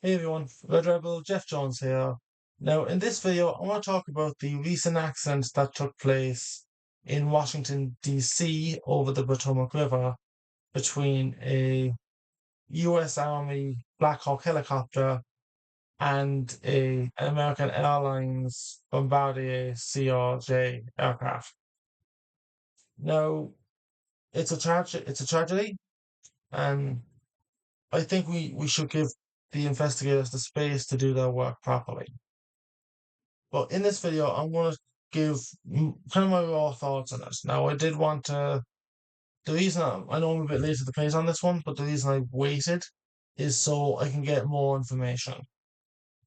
Hey everyone, Red Rebel Jeff Jones here. Now, in this video, I want to talk about the recent accident that took place in Washington, D.C. over the Potomac River between a US Army Black Hawk helicopter and an American Airlines Bombardier CRJ aircraft. Now, it's a tragedy, and I think we should give the investigators the space to do their work properly. But in this video, I'm going to give kind of my raw thoughts on it. Now, I did want to. The reason I know I'm a bit late to the place on this one, but the reason I waited is so I can get more information.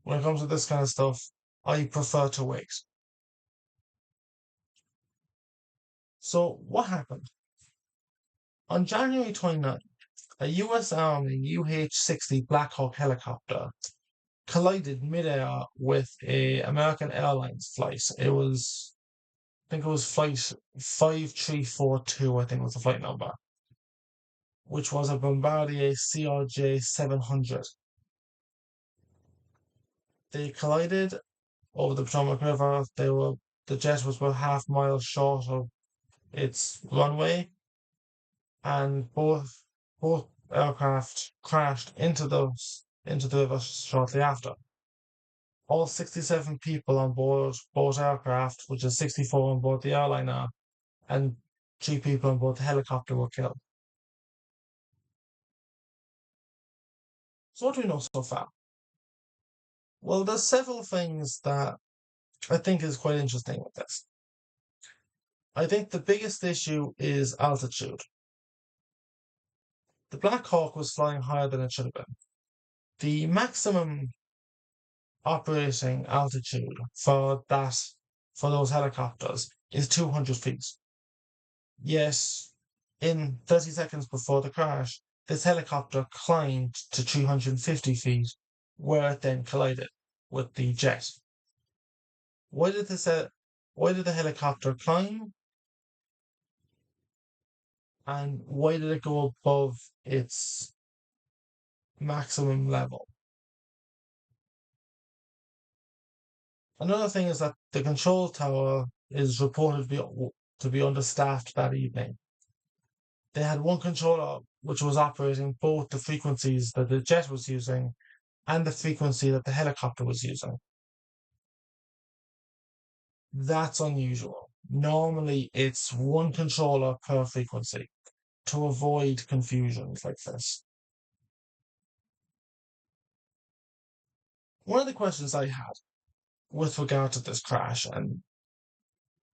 When it comes to this kind of stuff, I prefer to wait. So, what happened? On January 29th, a US Army UH-60 Black Hawk helicopter collided midair with a American Airlines flight. I think it was flight 5342, I think was the flight number, which was a Bombardier CRJ 700. They collided over the Potomac River. The jet was about half mile short of its runway, and both aircraft crashed into the river shortly after. All 67 people on board both aircraft, which is 64 on board the airliner, and 3 people on board the helicopter were killed. So what do we know so far? Well, there's several things that I think is quite interesting with this. I think the biggest issue is altitude. The Black Hawk was flying higher than it should have been. The maximum operating altitude for those helicopters is 200 feet. Yet, in 30 seconds before the crash, this helicopter climbed to 350 feet, where it then collided with the jet. Why did why did the helicopter climb, and why did it go above its maximum level? Another thing is that the control tower is reported to be understaffed that evening. They had one controller which was operating both the frequencies that the jet was using and the frequency that the helicopter was using. That's unusual. Normally, it's one controller per frequency to avoid confusions like this. One of the questions I had with regard to this crash, and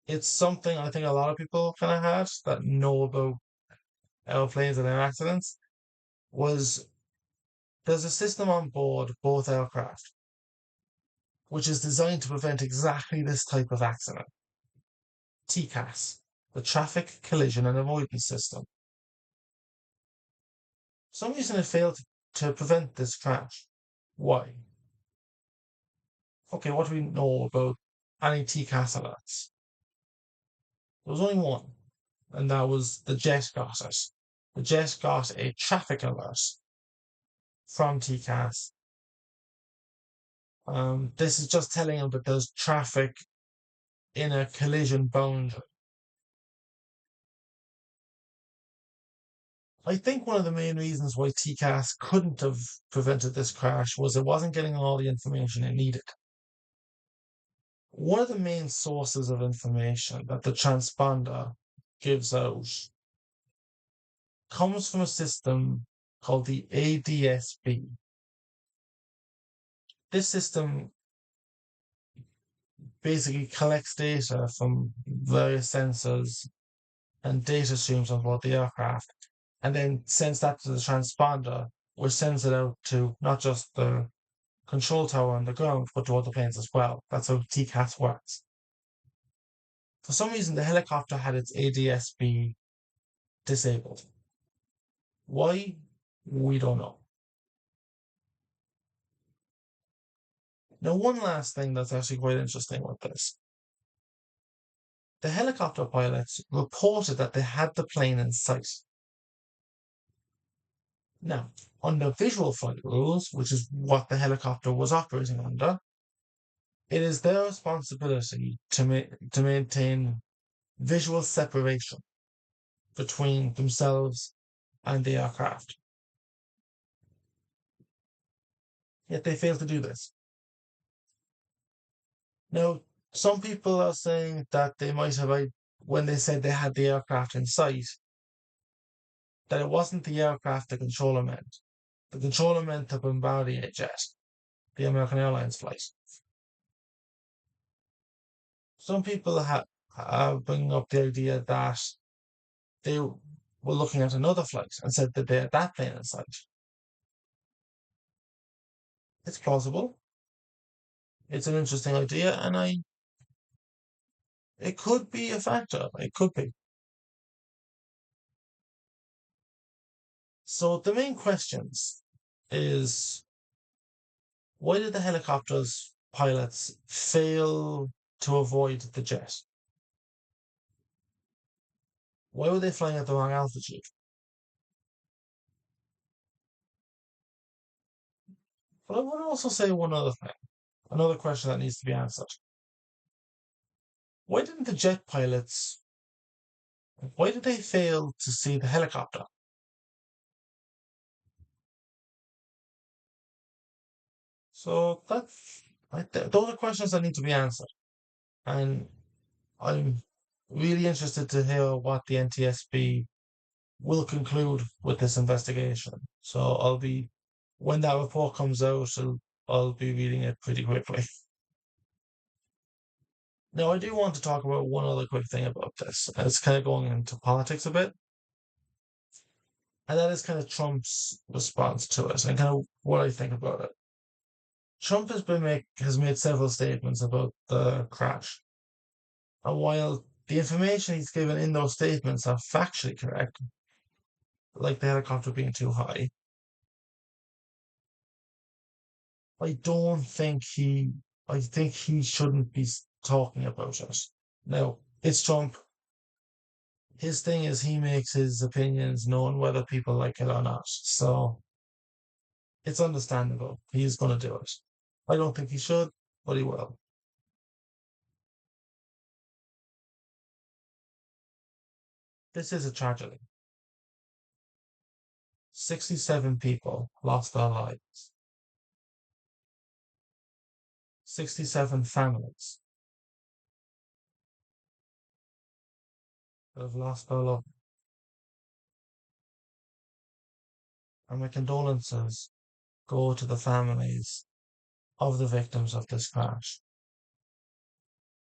it's something I think a lot of people kind of had that know about airplanes and air accidents, was there's a system on board both aircraft which is designed to prevent exactly this type of accident. TCAS, the Traffic Collision and Avoidance System. For some reason it failed to prevent this crash. Why? Okay, what do we know about any TCAS alerts? There was only one, and that was the jet got it. The jet got a traffic alert from TCAS. This is just telling him that there's traffic in a collision boundary. I think one of the main reasons why TCAS couldn't have prevented this crash was it wasn't getting all the information it needed. One of the main sources of information that the transponder gives out comes from a system called the ADSB. This system basically collects data from various sensors and data streams on board the aircraft, and then sends that to the transponder, which sends it out to not just the control tower on the ground, but to other planes as well. That's how TCAS works. For some reason, the helicopter had its ADSB disabled. Why? We don't know. Now, one last thing that's actually quite interesting with this. The helicopter pilots reported that they had the plane in sight. Now, under visual flight rules, which is what the helicopter was operating under, it is their responsibility to maintain visual separation between themselves and the aircraft. Yet they fail to do this. Now, some people are saying that they might have, when they said they had the aircraft in sight, that it wasn't the aircraft the controller meant. The controller meant the Bombardier jet, the American Airlines flight. Some people are bringing up the idea that they were looking at another flight and said that they had that plane in sight. It's plausible. It's an interesting idea, and it could be a factor. It could be. So the main questions is, why did the helicopter's pilots fail to avoid the jet? Why were they flying at the wrong altitude? But I would also say one other thing, another question that needs to be answered. Why didn't the jet pilots, why did they fail to see the helicopter? So those are questions that need to be answered. And I'm really interested to hear what the NTSB will conclude with this investigation. So when that report comes out, I'll be reading it pretty quickly. Now, I do want to talk about one other quick thing about this. And it's kind of going into politics a bit, and that is kind of Trump's response to it and kind of what I think about it. Trump has made several statements about the crash, and while the information he's given in those statements are factually correct, like the helicopter being too high, I don't think he. I think he shouldn't be talking about it. Now, it's Trump. His thing is he makes his opinions known whether people like it or not. So it's understandable. He's going to do it. I don't think he should, but he will. This is a tragedy. 67 people lost their lives. 67 families that have lost their loved. And my condolences go to the families of the victims of this crash.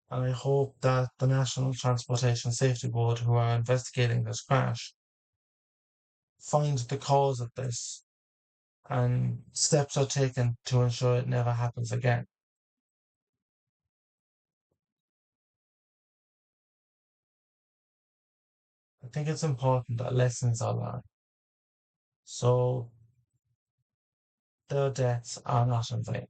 And I hope that the National Transportation Safety Board, who are investigating this crash, find the cause of this and steps are taken to ensure it never happens again. I think it's important that lessons are learned. So their deaths are not in vain.